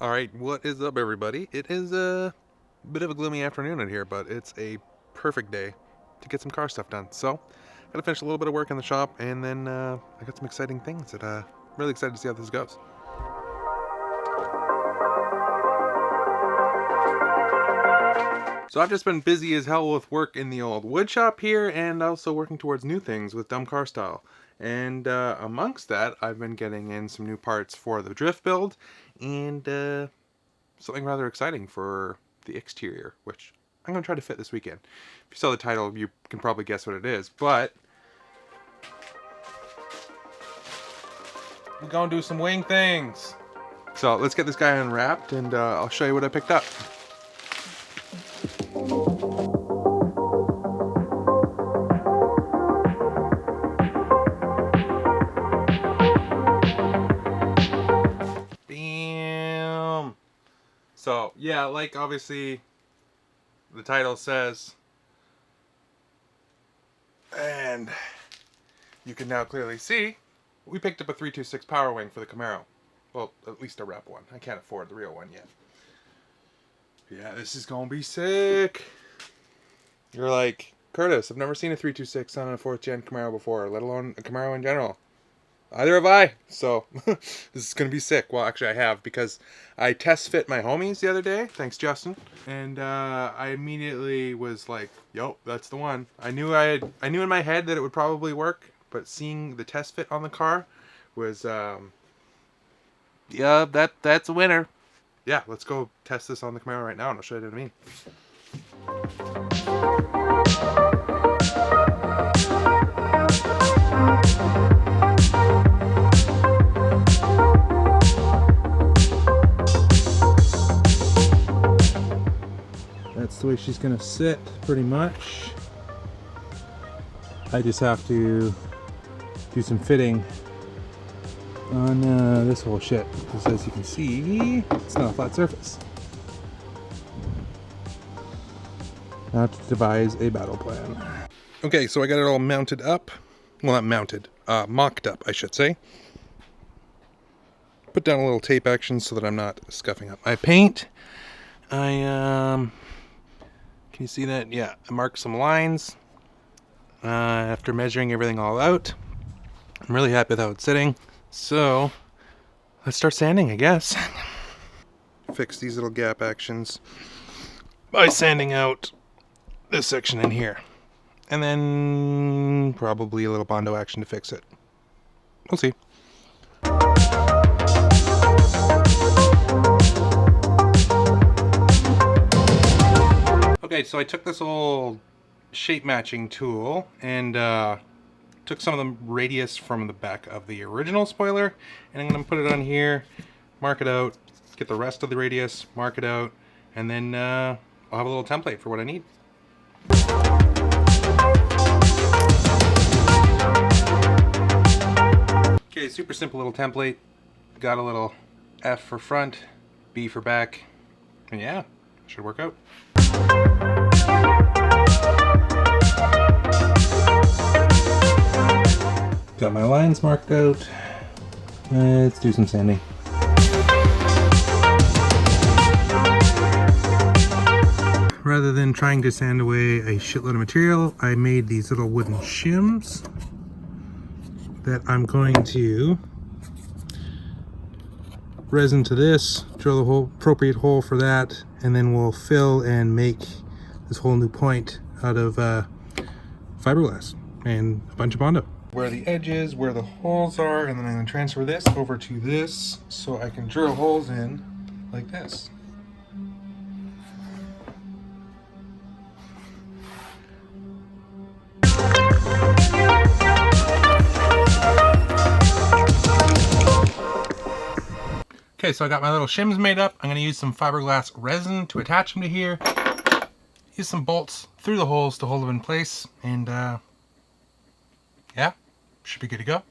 Alright, what is up everybody? It is a bit of a gloomy afternoon in here, but it's a perfect day to get some car stuff done. So, gotta finish a little bit of work in the shop, and then I got some exciting things that I'm really excited to see how this goes. So I've just been busy as hell with work in the old wood shop here, and also working towards new things with Dumb Car Style. And amongst that, I've been getting in some new parts for the drift build, and something rather exciting for the exterior, which I'm going to try to fit this weekend. If you saw the title, you can probably guess what it is, but we're going to do some wing things. So let's get this guy unwrapped, and I'll show you what I picked up. Bam! So, yeah, like obviously the title says, and you can now clearly see, we picked up a 326 Power Wing for the Camaro. Well, at least a rep one. I can't afford the real one yet. Yeah, this is gonna be sick. You're like, Curtis, I've never seen a 326 on a 4th gen Camaro before, let alone a Camaro in general. Either have I. So, this is going to be sick. Well, actually I have, because I test fit my homies the other day. Thanks, Justin. And I immediately was like, yo, that's the one. I knew in my head that it would probably work, but seeing the test fit on the car was, yeah, that's a winner. Yeah, let's go test this on the Camaro right now, and I'll show you what I mean. That's the way she's gonna sit, pretty much. I just have to do some fitting on this whole shit, because as you can see, it's not a flat surface. Now to devise a battle plan. Okay, so I got it all mounted up. Well, not mounted, mocked up, I should say. Put down a little tape action so that I'm not scuffing up my paint. Can you see that? Yeah, I marked some lines after measuring everything all out. I'm really happy with how it's sitting. So, let's start sanding, I guess. Fix these little gap actions by sanding out this section in here. And then probably a little Bondo action to fix it. We'll see. Okay, so I took this old shape matching tool and took some of the radius from the back of the original spoiler, and I'm going to put it on here, mark it out, get the rest of the radius, mark it out, and then I'll have a little template for what I need. Okay, super simple little template. Got a little F for front, B for back, and yeah, should work out. Got my lines marked out. Let's do some sanding. Rather than trying to sand away a shitload of material, I made these little wooden shims that I'm going to resin to this, drill the whole appropriate hole for that, and then we'll fill and make this whole new point out of fiberglass and a bunch of Bondo. Where the edge is, where the holes are, and then I'm going to transfer this over to this so I can drill holes in like this. Okay, so I got my little shims made up. I'm going to use some fiberglass resin to attach them to here. Use some bolts through the holes to hold them in place, and yeah, should be good to go.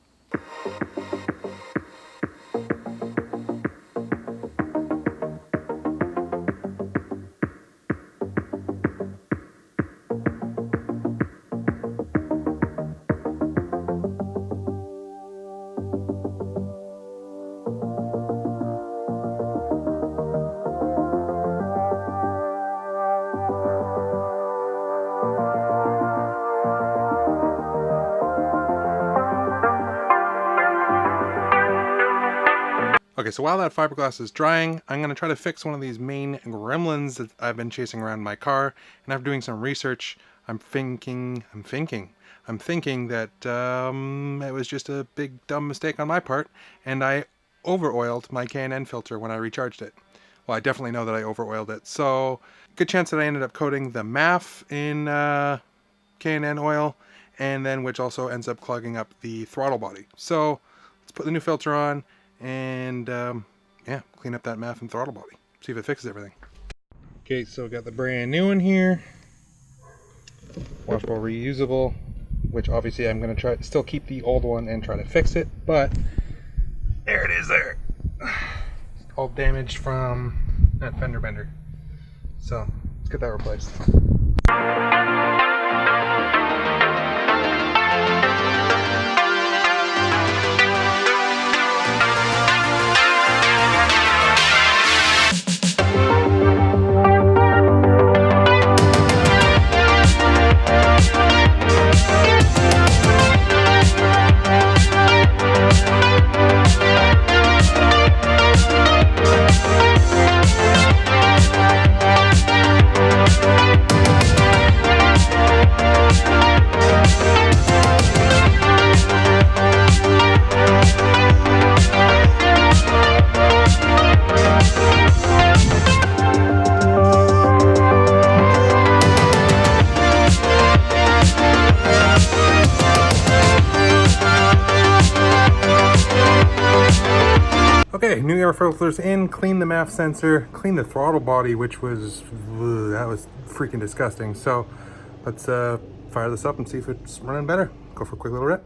Okay, so while that fiberglass is drying, I'm going to try to fix one of these main gremlins that I've been chasing around my car. And after doing some research, I'm thinking that it was just a big dumb mistake on my part, and I over-oiled my K&N filter when I recharged it. Well, I definitely know that I over-oiled it, so good chance that I ended up coating the MAF in K&N oil, and then which also ends up clogging up the throttle body. So let's put the new filter on and yeah, clean up that MAF and throttle body. See if it fixes everything. Okay, so we got the brand new one here. Washable, reusable, which obviously I'm going to try to still keep the old one and try to fix it, but there it is there. It's all damaged from that fender bender. So let's get that replaced. Okay, new air filters in, clean the MAF sensor, clean the throttle body, which was, that was freaking disgusting. So let's fire this up and see if it's running better. Go for a quick little rip.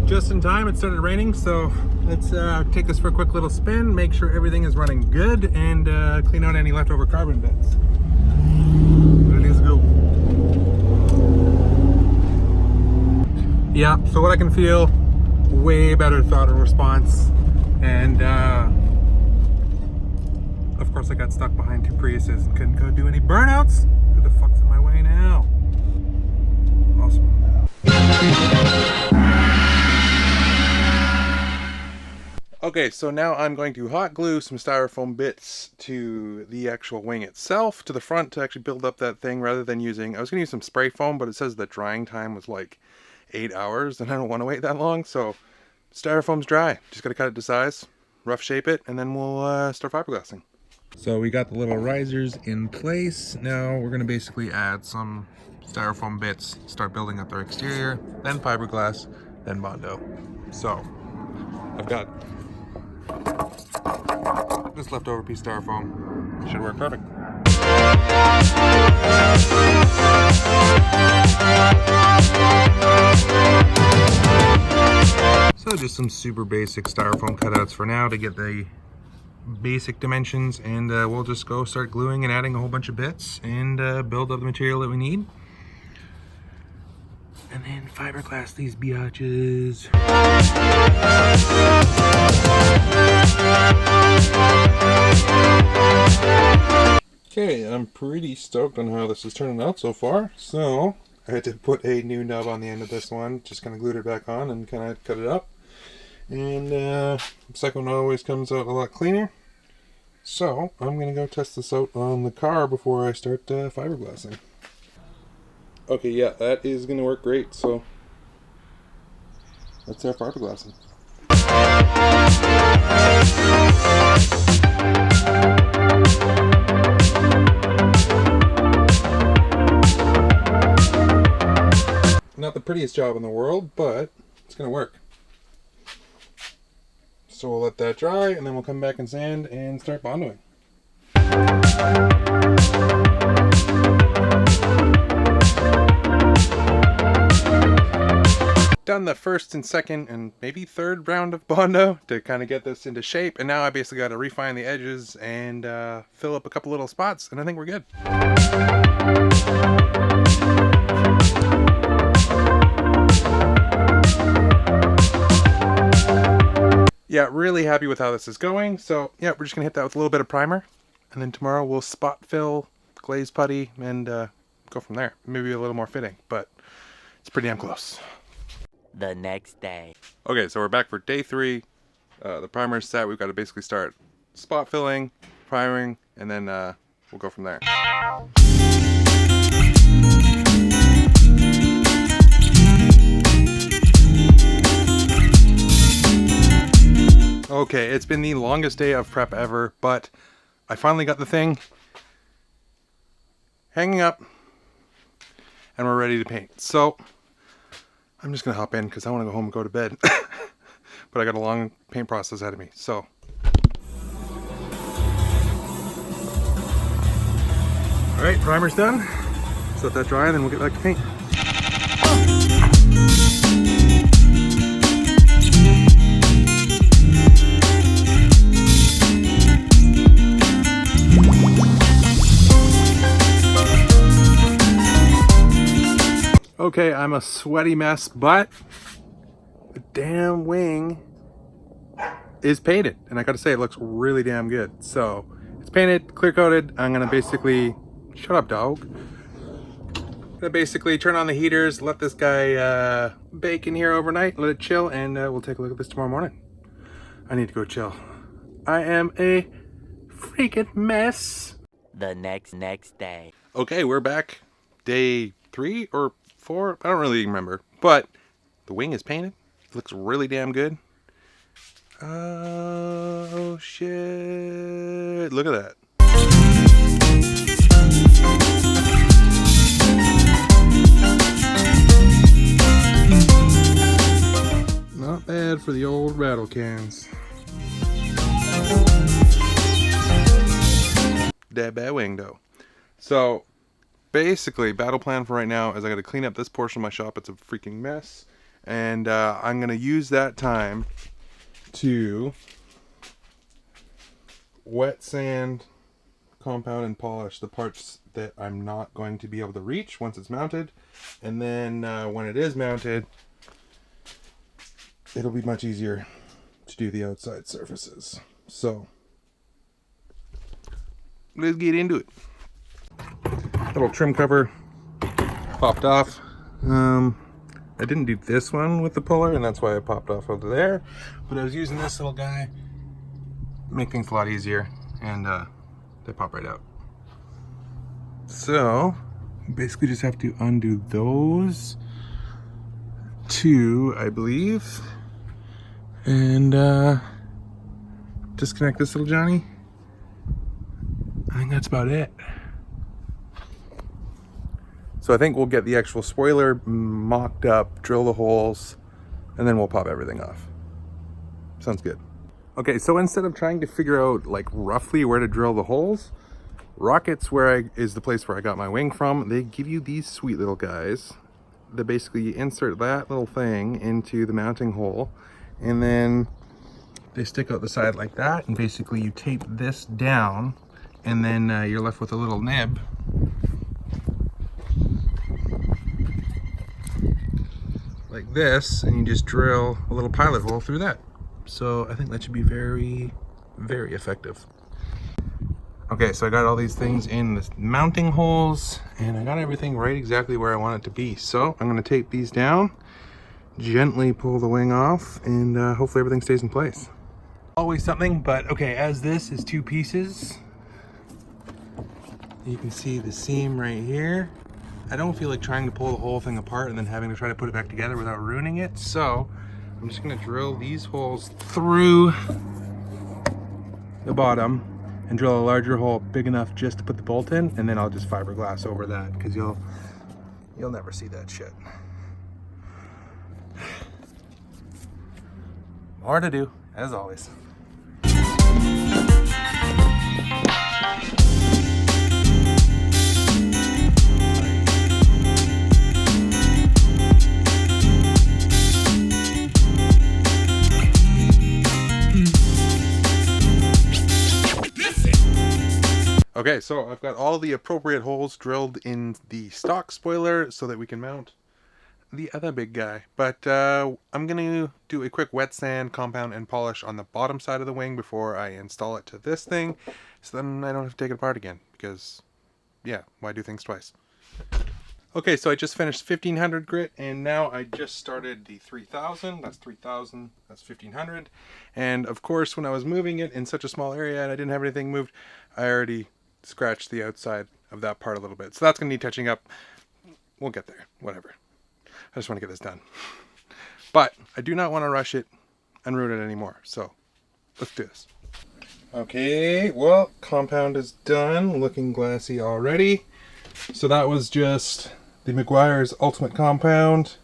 Just in time, it started raining, so let's take this for a quick little spin, make sure everything is running good, and clean out any leftover carbon bits. Ready to go. Yeah, so what I can feel, way better throttle response. And of course I got stuck behind two Priuses and couldn't go do any burnouts. Who the fuck's in my way now? Awesome. Okay, so now I'm going to hot glue some styrofoam bits to the actual wing itself, to the front, to actually build up that thing, rather than using, I was going to use some spray foam, but it says the drying time was like 8 hours, and I don't want to wait that long, so styrofoam's dry. Just got to cut it to size, rough shape it, and then we'll start fiberglassing. So we got the little risers in place. Now we're going to basically add some styrofoam bits, start building up their exterior, then fiberglass, then Bondo. So I've got this leftover piece of styrofoam. Should work perfect. So just some super basic styrofoam cutouts for now to get the basic dimensions, and we'll just go start gluing and adding a whole bunch of bits and build up the material that we need. And then fiberglass these biatches. Okay, I'm pretty stoked on how this is turning out so far. So I had to put a new nub on the end of this one, just kind of glued it back on and kind of cut it up. And the second one always comes out a lot cleaner. So I'm going to go test this out on the car before I start fiberglassing. Okay, yeah, that is going to work great. So let's start fiberglassing. Not the prettiest job in the world, but it's going to work. So we'll let that dry, and then we'll come back and sand and start bondoing. Done the first and second and maybe third round of Bondo to kind of get this into shape, and now I basically got to refine the edges and fill up a couple little spots, and I think we're good. Yeah, really happy with how this is going. So yeah, we're just gonna hit that with a little bit of primer, and then tomorrow we'll spot fill, glaze putty, and go from there. Maybe a little more fitting, but it's pretty damn close. The next day. Okay, so we're back for day 3. The primer's set. We've got to basically start spot filling, priming, and then we'll go from there. Okay, it's been the longest day of prep ever, but I finally got the thing hanging up and we're ready to paint. So I'm just gonna hop in because I want to go home and go to bed. But I got a long paint process ahead of me. So all right, primer's done. Just let that dry and then we'll get back to paint. Okay, I'm a sweaty mess, but the damn wing is painted. And I gotta say, it looks really damn good. So it's painted, clear coated. I'm gonna basically, shut up dog. I'm gonna basically turn on the heaters, let this guy bake in here overnight, let it chill, and we'll take a look at this tomorrow morning. I need to go chill. I am a freaking mess. The next day. Okay, we're back. Day 3 or 4, I don't really remember, but the wing is painted. It looks really damn good. Oh shit, look at that. Not bad for the old rattle cans. That bad wing though. So basically, battle plan for right now is I got to clean up this portion of my shop. It's a freaking mess, and I'm gonna use that time to wet sand, compound, and polish the parts that I'm not going to be able to reach once it's mounted, and then when it is mounted, it'll be much easier to do the outside surfaces. So let's get into it. Little trim cover popped off. I didn't do this one with the puller, and that's why I popped off over there, but I was using this little guy to make things a lot easier, and they pop right out. So you basically just have to undo those two, I believe, and disconnect this little Johnny. I think that's about it. So I think we'll get the actual spoiler mocked up, drill the holes, and then we'll pop everything off. Sounds good. Okay, so instead of trying to figure out like roughly where to drill the holes, Rockets is the place where I got my wing from. They give you these sweet little guys that basically you insert that little thing into the mounting hole, and then they stick out the side like that, and basically you tape this down, and then you're left with a little nib like this, and you just drill a little pilot hole through that. So I think that should be very, very effective. Okay, so I got all these things in the mounting holes, and I got everything right exactly where I want it to be. So I'm gonna tape these down, gently pull the wing off, and hopefully everything stays in place. Always something, but okay, as this is 2 pieces, you can see the seam right here. I don't feel like trying to pull the whole thing apart and then having to try to put it back together without ruining it. So I'm just gonna drill these holes through the bottom and drill a larger hole big enough just to put the bolt in, and then I'll just fiberglass over that, because you'll never see that shit. More to do, as always. Okay, so I've got all the appropriate holes drilled in the stock spoiler so that we can mount the other big guy. But I'm going to do a quick wet sand, compound, and polish on the bottom side of the wing before I install it to this thing, so then I don't have to take it apart again, because, yeah, why do things twice? Okay, so I just finished 1500 grit, and now I just started the 3000. That's 3000, that's 1500. And of course, when I was moving it in such a small area and I didn't have anything moved, I already scratched the outside of that part a little bit. So that's going to need touching up. We'll get there, whatever. I just want to get this done. But I do not want to rush it and ruin it anymore. So let's do this. Okay, well, compound is done, looking glassy already. So that was just the McGuire's Ultimate Compound.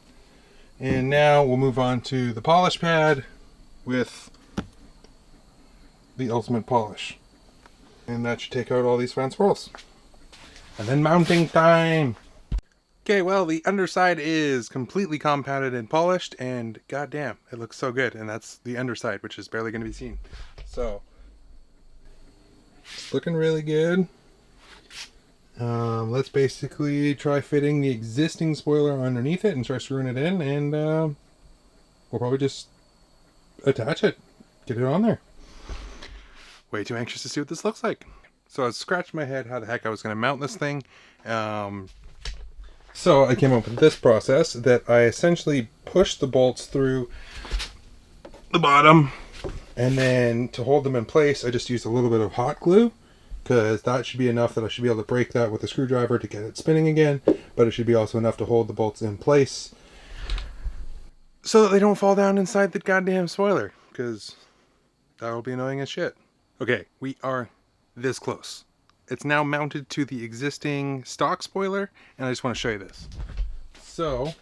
And now we'll move on to the polish pad with the Ultimate Polish. And that should take out all these fine swirls. And then mounting time! Okay, well, the underside is completely compounded and polished, and goddamn, it looks so good. And that's the underside, which is barely going to be seen. So, it's looking really good. Let's basically try fitting the existing spoiler underneath it and try screwing it in, and we'll probably just attach it, get it on there. Way too anxious to see what this looks like. So I scratched my head how the heck I was going to mount this thing. So I came up with this process that I essentially push the bolts through the bottom, and then to hold them in place I just used a little bit of hot glue, because that should be enough that I should be able to break that with a screwdriver to get it spinning again, but it should be also enough to hold the bolts in place so that they don't fall down inside the goddamn spoiler, because that'll be annoying as shit. Okay, we are this close. It's now mounted to the existing stock spoiler, and I just want to show you this. So,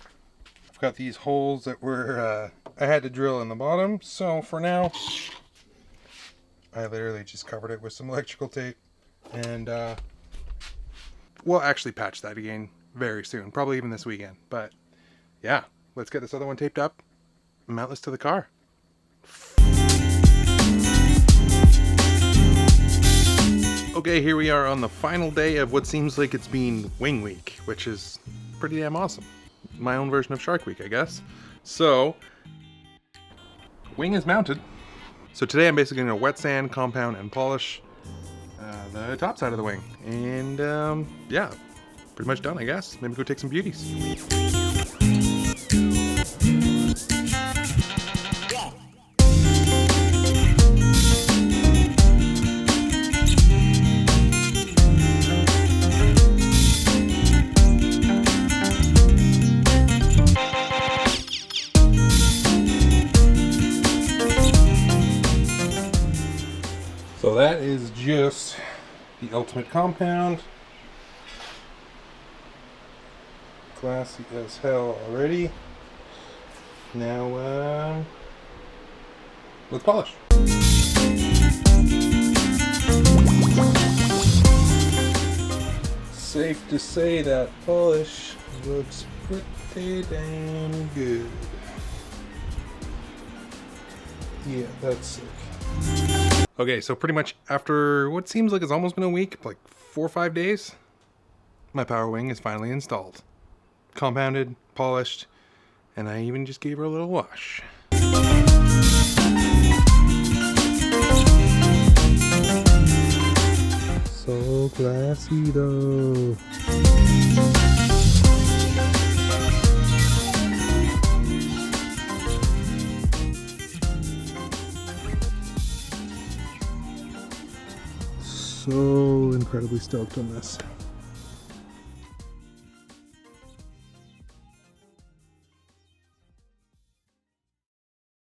I've got these holes that were, I had to drill in the bottom, so for now, I literally just covered it with some electrical tape, and we'll actually patch that again very soon, probably even this weekend. But yeah, let's get this other one taped up and mount this to the car. Okay, here we are on the final day of what seems like it's been Wing Week, which is pretty damn awesome. My own version of Shark Week, I guess. So, wing is mounted. So today I'm basically going to wet sand, compound, and polish the top side of the wing. And yeah, pretty much done, I guess. Maybe go take some beauties. So that is just the Ultimate Compound. Glassy as hell already. Now, let's polish. Safe to say that polish looks pretty damn good. Yeah, that's sick. Okay, so pretty much after what seems like it's almost been a week, like 4 or 5 days, my power wing is finally installed. Compounded, polished, and I even just gave her a little wash. So glassy though. So incredibly stoked on this.